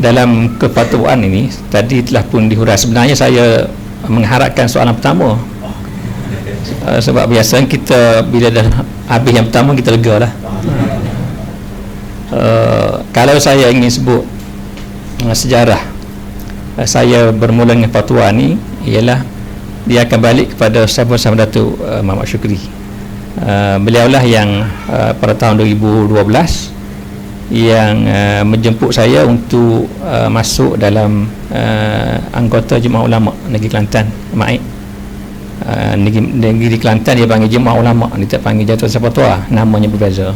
dalam kepatuan ini tadi telah pun dihurai. Sebenarnya saya mengharapkan soalan pertama, sebab biasa kita bila dah habis yang pertama kita lega lah. Kalau saya ingin sebut sejarah saya bermula dengan fatwa ni, ialah dia akan balik kepada Sahabat Datuk Muhammad Syukri. Beliaulah yang pada tahun 2012 yang menjemput saya untuk masuk dalam anggota Jemaah Ulama Negeri Kelantan, MAIK. Negeri Kelantan dia panggil Jemaah Ulama, dia tak panggil Jatuh Fatwa, namanya berbeza.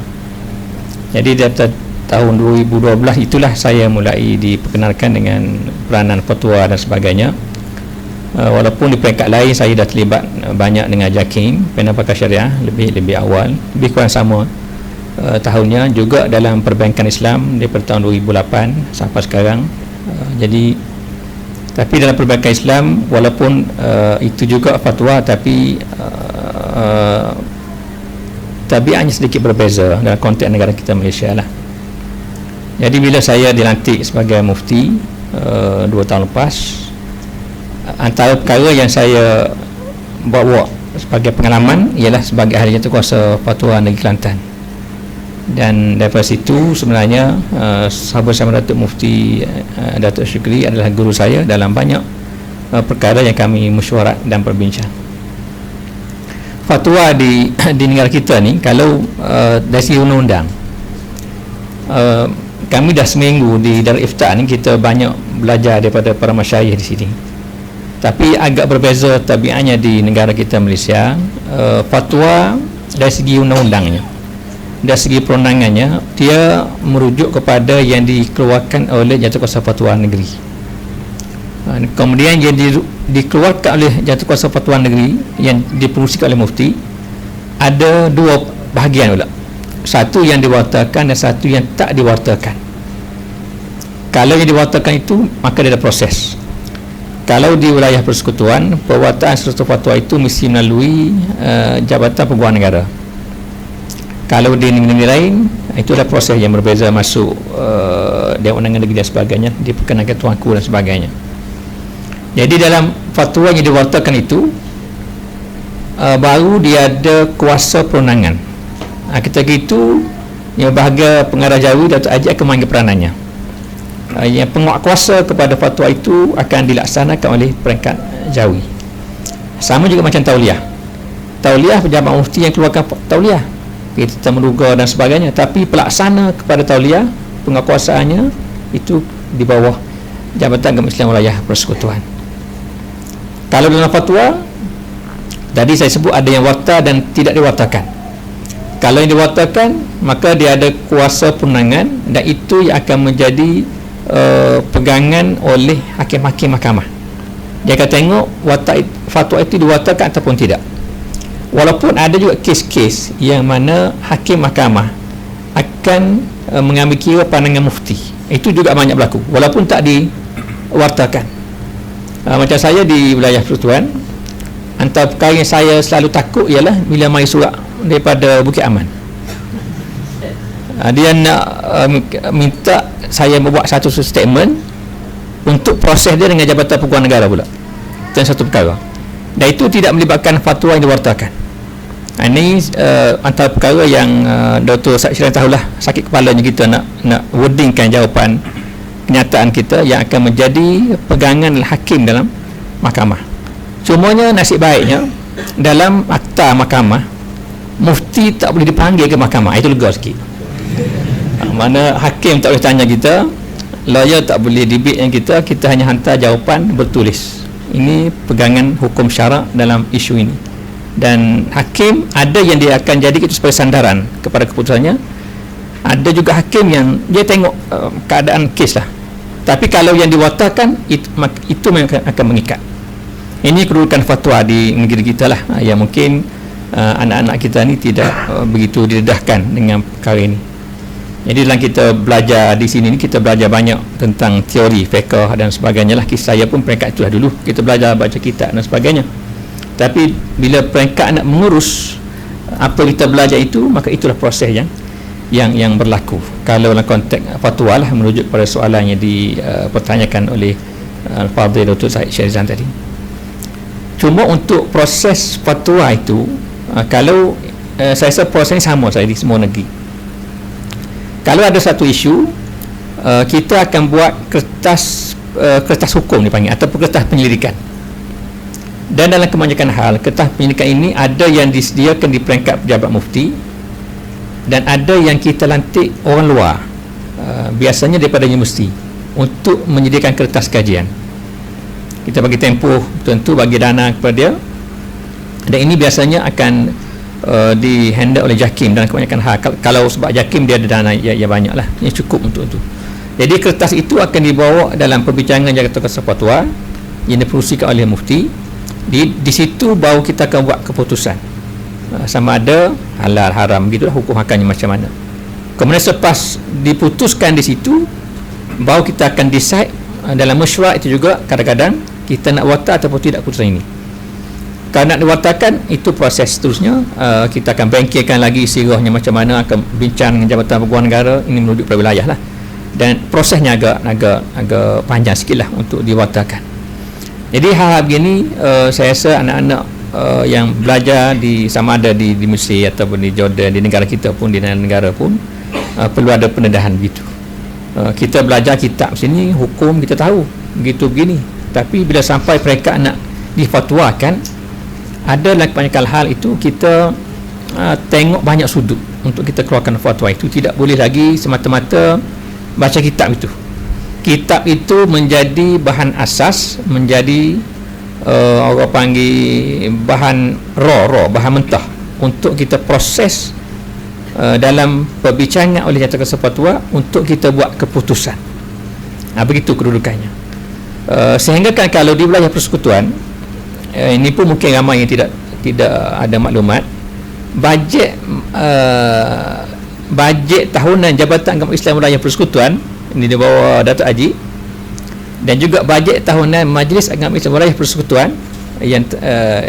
Jadi daripada tahun 2012 itulah saya mulai diperkenalkan dengan peranan fatwa dan sebagainya. Walaupun di peringkat lain saya dah terlibat banyak dengan JAKIM, Panel Pakar Syariah, lebih awal, lebih kurang sama tahunnya, juga dalam perbankan Islam daripada tahun 2008 sampai sekarang. Jadi tapi dalam perbankan Islam walaupun itu juga fatwa, tapi tabiatnya sedikit berbeza dalam konteks negara kita Malaysia lah. Jadi bila saya dilantik sebagai mufti 2 tahun lepas, antara perkara yang saya bawa sebagai pengalaman ialah sebagai ahli jawatankuasa fatwa Negeri Kelantan. Dan daripada situ sebenarnya Sahabat Datuk Mufti Datuk Syukri adalah guru saya dalam banyak perkara yang kami mesyuarat dan berbincang. Fatwa di negara kita ni, kalau dari segi undang-undang, kami dah seminggu di Darul Ifta ni, kita banyak belajar daripada para masyayikh di sini. Tapi agak berbeza tabiatnya di negara kita Malaysia. Fatwa dari segi undang-undangnya, dari segi perundangannya, dia merujuk kepada yang dikeluarkan oleh Jawatankuasa Fatwa Negeri. Kemudian yang dikeluarkan oleh Jawatankuasa Fatwa Negeri yang diperusikan oleh mufti, ada dua bahagian pula. Satu yang diwartakan dan satu yang tak diwartakan. Kalau yang diwartakan itu, maka dia ada proses. Kalau di wilayah persekutuan, perwartaan suatu fatwa itu mesti melalui Jabatan Pembuangan Negara. Kalau di negeri lain, itu adalah proses yang berbeza, masuk Dewan Undangan Negeri dan sebagainya, diperkenankan tuanku dan sebagainya. Jadi dalam fatwa yang diwartakan itu, baru dia ada kuasa perundangan. Ketika itu, yang bahagia pengarah Jawi Datuk Haji akan mengambil peranannya. Yang penguatkuasa kepada fatwa itu akan dilaksanakan oleh peringkat Jawi. Sama juga macam tauliah. Tauliah pejabat mufti yang keluarkan tauliah, kita meruga dan sebagainya, tapi pelaksana kepada tauliah, penguatkuasaannya itu di bawah Jabatan Agama Islam Wilayah Persekutuan. Kalau dalam fatwa tadi saya sebut ada yang warta dan tidak diwartakan. Kalau yang diwartakan, maka dia ada kuasa perundangan, dan itu yang akan menjadi pegangan oleh hakim-hakim mahkamah. Dia akan tengok fatwa itu diwartakan ataupun tidak. Walaupun ada juga kes-kes yang mana hakim mahkamah akan mengambil kira pandangan mufti. Itu juga banyak berlaku walaupun tak diwartakan. Macam saya di wilayah persekutuan, antara perkara yang saya selalu takut ialah bila mai surat daripada Bukit Aman. Dia nak minta saya membuat satu statement untuk proses dia dengan Jabatan Pembuangan Negara pula. Dan satu perkara, dan itu tidak melibatkan fatwa yang diwartakan. Ini antara perkara yang Dr. Syirah tahulah, sakit kepalanya kita nak wordingkan jawapan kenyataan kita yang akan menjadi pegangan hakim dalam mahkamah. Cumanya nasib baiknya dalam akta mahkamah, mufti tak boleh dipanggil ke mahkamah. Itu lega sikit. Mana hakim tak boleh tanya kita, lawyer tak boleh debate dengan kita hanya hantar jawapan bertulis. Ini pegangan hukum syarak dalam isu ini. Dan hakim ada yang dia akan jadi itu sebagai sandaran kepada keputusannya. Ada juga hakim yang dia tengok keadaan kes lah. Tapi kalau yang diwartakan, itu akan mengikat. Ini kedudukan fatwa di negeri kita lah, yang mungkin anak-anak kita ni tidak begitu didedahkan dengan perkara ini. Jadi dalam kita belajar di sini ni, kita belajar banyak tentang teori fiqh dan sebagainya lah. Saya pun peringkat itulah dulu, kita belajar baca kitab dan sebagainya. Tapi bila peringkat nak mengurus apa kita belajar itu, maka itulah proses yang yang berlaku kalau dalam konteks fatwa lah, merujuk pada soalan yang dipertanyakan oleh Al-Fadhil Dr. Syed Shahrizan tadi. Cuma untuk proses fatwa itu, kalau saya rasa proses ini sama saya di semua negeri. Kalau ada satu isu, kita akan buat kertas hukum dipanggil, ataupun kertas penyelidikan. Dan dalam kebanyakan hal, kertas penyelidikan ini ada yang disediakan di peringkat pejabat mufti, dan ada yang kita lantik orang luar, biasanya daripada universiti, untuk menyediakan kertas kajian. Kita bagi tempoh tentu, bagi dana kepada dia, dan ini biasanya akan dihandle oleh JAKIM dalam kebanyakan hal. Kalau sebab JAKIM dia ada dana yang banyak lah, yang cukup untuk itu. Jadi kertas itu akan dibawa dalam perbincangan Jakarta Fatwa yang diperusikan oleh mufti. Di situ baru kita akan buat keputusan, sama ada halal haram, begitulah hukum hakamnya macam mana. Kemudian selepas diputuskan di situ, baru kita akan decide dalam mesyuarat itu juga. Kadang-kadang kita nak watak ataupun tidak putusan ini. Kalau nak diwatakan, itu proses seterusnya. Kita akan bengkelkan lagi sirahnya macam mana, akan bincang dengan Jabatan Peguam Negara. Ini menuju pada wilayah lah, dan prosesnya agak panjang sikit lah untuk diwatakan. Jadi hal-hal begini, saya rasa anak-anak yang belajar sama ada di Mesir ataupun di Jordan, di negara kita pun, di negara pun, perlu ada pendedahan begitu. Kita belajar kitab sini, hukum kita tahu begitu begini, tapi bila sampai mereka nak difatwakan, ada dalam kebanyakan hal itu kita tengok banyak sudut untuk kita keluarkan fatwa itu. Tidak boleh lagi semata-mata baca kitab itu. Kitab itu menjadi bahan asas, menjadi orang panggil bahan raw, bahan mentah untuk kita proses dalam perbincangan oleh Jabatan Fatwa untuk kita buat keputusan. Begitu kedudukannya. Sehingga kan kalau di wilayah persekutuan, ini pun mungkin ramai yang tidak ada maklumat, bajet tahunan Jabatan Agama Islam Wilayah Persekutuan ini di bawah Datuk Haji, dan juga bajet tahunan Majlis Agama Islam Wilayah Persekutuan yang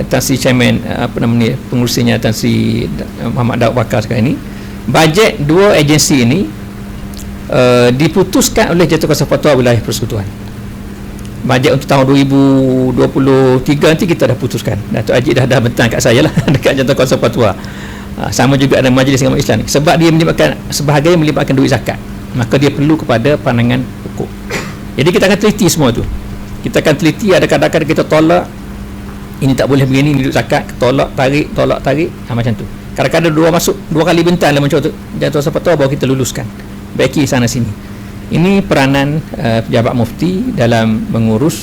Tan Sri Chairman pengurusinya Tan Sri Muhammad Daud Bakar sekarang ini. Bajet dua agensi ini diputuskan oleh Jabatan Fatwa Wilayah Persekutuan. Bajet untuk tahun 2023 nanti kita dah putuskan. Datuk Haji dah bentang kat saya lah dekat Jabatan Fatwa. Sama juga ada Majlis Agama Islam, sebab dia sebahagian melibatkan duit zakat, maka dia perlu kepada pandangan hukum. Jadi kita akan teliti semua tu. Kita akan teliti, ada kadang-kadang kita tolak, ini tak boleh begini, ini duit zakat, tolak tarik, macam tu. Kadang-kadang dua kali bentar dalam mencoba Jabatan Fatwa baru kita luluskan, baiki sana sini. Ini peranan pejabat mufti dalam mengurus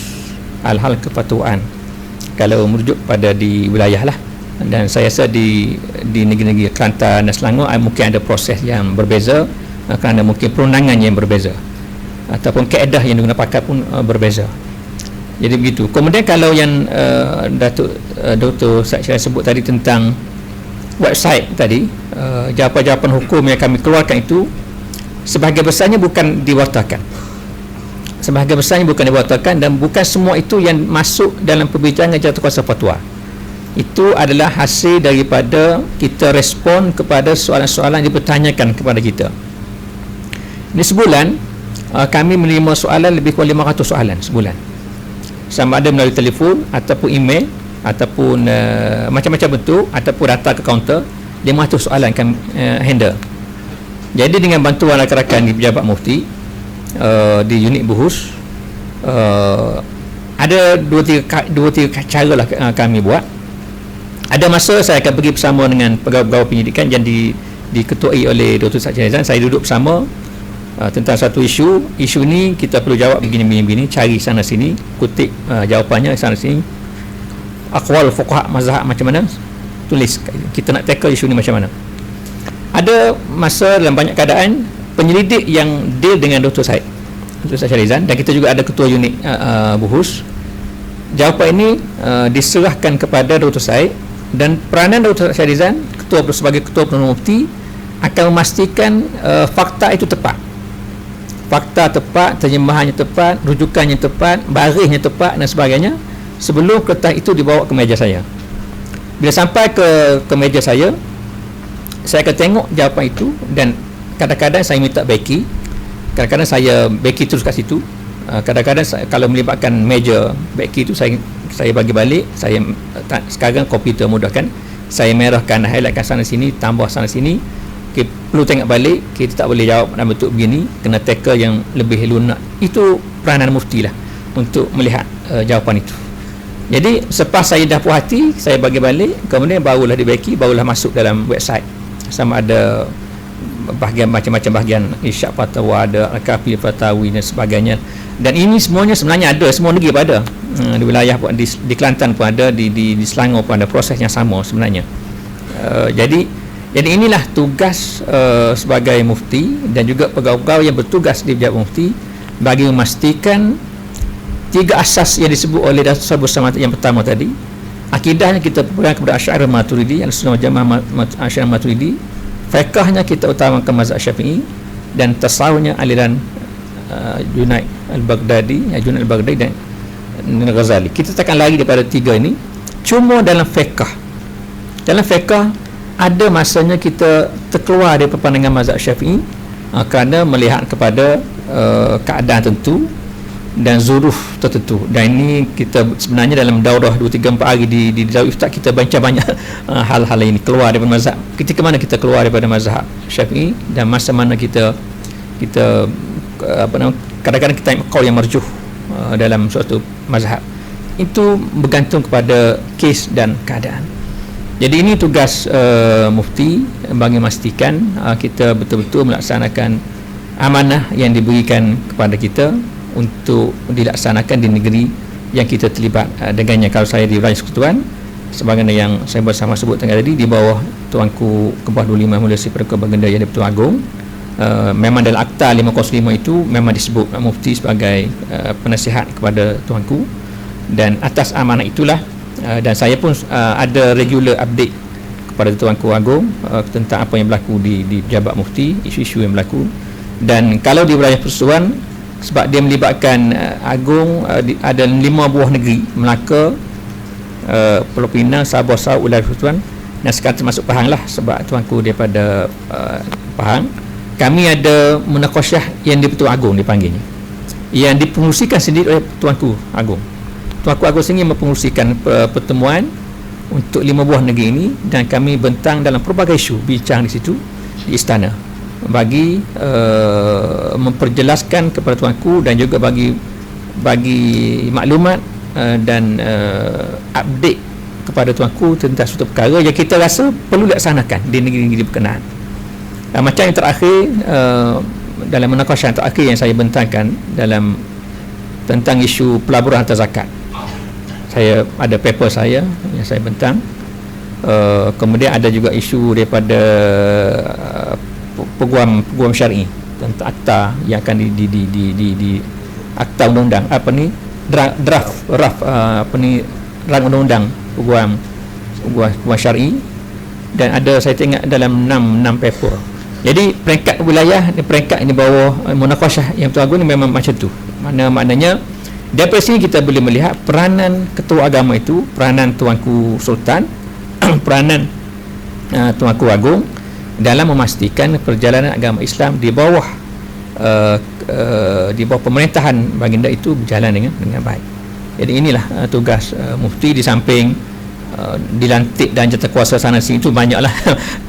hal-hal kefatwaan kalau merujuk pada di wilayah lah. Dan saya rasa di negeri-negeri Kelantan dan Selangor mungkin ada proses yang berbeza, kerana mungkin perundangan yang berbeza ataupun kaedah yang digunakan pakar pun berbeza. Jadi begitu. Kemudian kalau yang Dr. Syed sebut tadi tentang website tadi, jawapan-jawapan hukum yang kami keluarkan itu sebahagian besarnya bukan diwatakan. Dan bukan semua itu yang masuk dalam perbincangan Jabatan Fatwa. Itu adalah hasil daripada kita respon kepada soalan-soalan yang dipertanyakan kepada kita. Ini sebulan kami menerima soalan lebih kurang 500 soalan sebulan, sama ada melalui telefon ataupun email ataupun macam-macam bentuk, ataupun datang ke kaunter. 500 soalan kami handle. Jadi dengan bantuan rakan-rakan di pejabat mufti, di unit buhus, ada dua tiga cara lah kami buat. Ada masa saya akan pergi bersama dengan pegawai penyidikan yang diketuai oleh Dr. Syed Shahrizan. Saya duduk bersama tentang satu isu ni kita perlu jawab begini, cari sana sini, kutip jawapannya sana sini, aqwal fuqaha mazhab macam mana, tulis kita nak tackle isu ni macam mana. Ada masa dalam banyak keadaan penyelidik yang deal dengan Dr. Syed Shahrizan, dan kita juga ada ketua unit buhus. Jawapan ini diserahkan kepada Dr. Syed, dan peranan Dr. Shahrizan sebagai ketua penolong mufti akan memastikan fakta itu tepat, terjemahannya tepat, rujukannya tepat, barisnya tepat dan sebagainya, sebelum kertas itu dibawa ke meja saya. Bila sampai ke meja saya akan tengok jawapan itu, dan kadang-kadang saya minta beki, kadang-kadang saya beki terus kat situ. Kadang-kadang kalau melibatkan meja beki itu saya bagi balik. Sekarang komputer mudahkan, saya merahkan, highlightkan sana sini, tambah sana sini. Okay, perlu tengok balik, kita tak boleh jawab dalam bentuk begini, kena tackle yang lebih lunak. Itu peranan mufti lah untuk melihat jawapan itu. Jadi selepas saya dah puas hati, saya bagi balik, kemudian barulah dibeki, barulah masuk dalam website. Sama ada bahagian macam-macam bahagian Irsyad Fatwa, ada Al-Kafi Fatawi dan sebagainya. Dan ini semuanya sebenarnya ada, semua negeri pun ada. Di wilayah pun, di Kelantan pun ada, di Selangor pun ada, proses yang sama sebenarnya. Jadi inilah tugas sebagai mufti dan juga pegawai-pegawai yang bertugas di pejabat mufti bagi memastikan 3 asas yang disebut oleh Datuk Bersama yang pertama tadi. Akidahnya kita pegang kepada Asy'ariyah Maturidi, Ahlussunnah wal Jamaah Asy'ariyah Maturidi. Fiqhnya kita utamakan mazhab Syafi'i, dan tasawufnya aliran Junaid al-Baghdadi dan Ghazali. Kita takkan lari daripada 3 ini. Cuma dalam fiqh ada masanya kita terkeluar daripada pandangan mazhab Syafi'i kerana melihat kepada keadaan tertentu dan zuruf tertentu. Dan ini kita sebenarnya dalam daurah 2-3-4 hari di Darul Ifta kita baca banyak hal-hal ini, keluar daripada mazhab. Ketika mana kita keluar daripada mazhab Syafi'i dan masa mana kita kadang-kadang kita ambil qaul yang marjuh dalam suatu mazhab. Itu bergantung kepada kes dan keadaan. Jadi ini tugas mufti bagi memastikan kita betul-betul melaksanakan amanah yang diberikan kepada kita untuk dilaksanakan di negeri yang kita terlibat dengannya. Kalau saya di Wilayah Persekutuan, sebagaimana yang saya bersama sebut tadi, di bawah Tuanku Kebah 25 Mulia Si Pertuan Baginda Yang di-Pertuan Agong, memang dalam Akta 505 itu memang disebut mufti sebagai penasihat kepada Tuanku, dan atas amanah itulah dan saya pun ada regular update kepada Tuanku Agong tentang apa yang berlaku di pejabat mufti, isu-isu yang berlaku. Dan kalau di Wilayah Persekutuan, sebab dia melibatkan Agong, ada 5 buah negeri, Melaka, Pulau Pinang, Sabah, Sarawak, Wilayah Persekutuan, dan sekarang termasuk Pahang lah, sebab tuanku daripada Pahang. Kami ada munakosyah yang di-Pertuan Agong dipanggilnya, yang dipengurusikan sendiri oleh Tuanku Agong. Tuanku Agong sendiri mempengurusikan pertemuan untuk 5 buah negeri ini, dan kami bentang dalam pelbagai isu, bincang di situ di istana, bagi memperjelaskan kepada tuanku dan juga bagi maklumat dan update kepada tuanku tentang suatu perkara yang kita rasa perlu dilaksanakan di negeri-negeri berkenaan. Macam yang terakhir, dalam munakasyah yang terakhir yang saya bentangkan dalam tentang isu pelaburan harta zakat, saya ada paper saya yang saya bentang. Kemudian ada juga isu daripada peguam syar'i tentang akta yang akan di akta undang-undang draft undang-undang peguam syar'i, dan ada saya tengok dalam 6 paper. Jadi peringkat wilayah, peringkat di bawah munakasyah yang Tuan Agong ni memang macam tu. Maknanya daripada sini kita boleh melihat peranan ketua agama itu, peranan Tuanku Sultan, peranan Tuanku Agong dalam memastikan perjalanan agama Islam di bawah pemerintahan baginda itu berjalan dengan baik. Jadi inilah tugas mufti, di samping dilantik dan jawatakuasa sana sini itu banyaklah.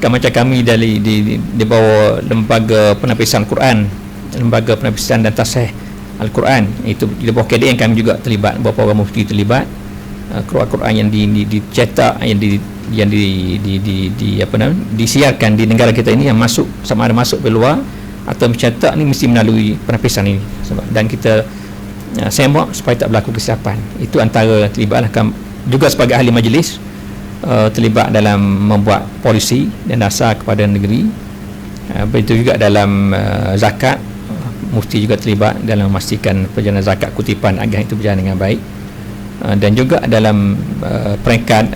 Macam kami di bawah lembaga penapisan Quran, lembaga penapisan dan tasih Al-Quran, itu di bawah KDN kami juga terlibat, beberapa orang mufti terlibat. Quran yang dicetak, yang disiarkan di negara kita ini, yang masuk, sama ada masuk dari luar atau mencetak ni, mesti melalui penapisan ini. Dan kita sembok supaya tak berlaku kesilapan. Itu antara terlibatlah juga sebagai ahli majlis, terlibat dalam membuat polisi dan dasar kepada negeri. Begitu juga dalam zakat, mufti juga terlibat dalam memastikan perjalanan zakat kutipan agama itu berjalan dengan baik. Dan juga dalam peringkat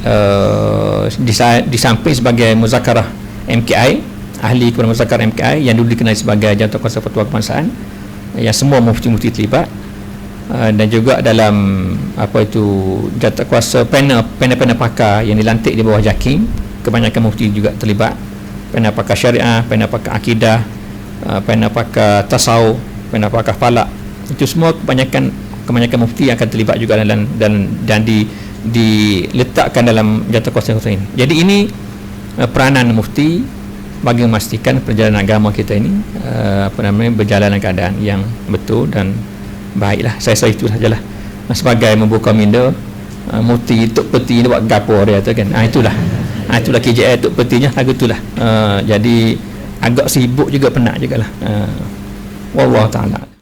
di samping sebagai muzakarah MKI, ahli kepada muzakarah MKI yang dulu dikenali sebagai Jawatakuasa Fatwa Kebangsaan, yang semua mufti-mufti terlibat. Dan juga dalam jawatakuasa panel pakar yang dilantik di bawah JAKIM, kebanyakan mufti juga terlibat. Panel pakar syariah, panel pakar akidah, panel pakar tasawuf, panel pakar falak, itu semua kebanyakan mufti yang akan terlibat juga dan diletakkan dalam jatuh kuasa ini. Jadi ini peranan mufti bagi memastikan perjalanan agama kita ini berjalan dalam keadaan yang betul dan baiklah. Saya rasa itu sajalah. Sebagai membuka minda, mufti Tok Peti ni buat gapo dia tu kan. Itulah KJL Tok Petinya lagu itulah. Jadi agak sibuk juga, penat jugalah. Wallahu taala.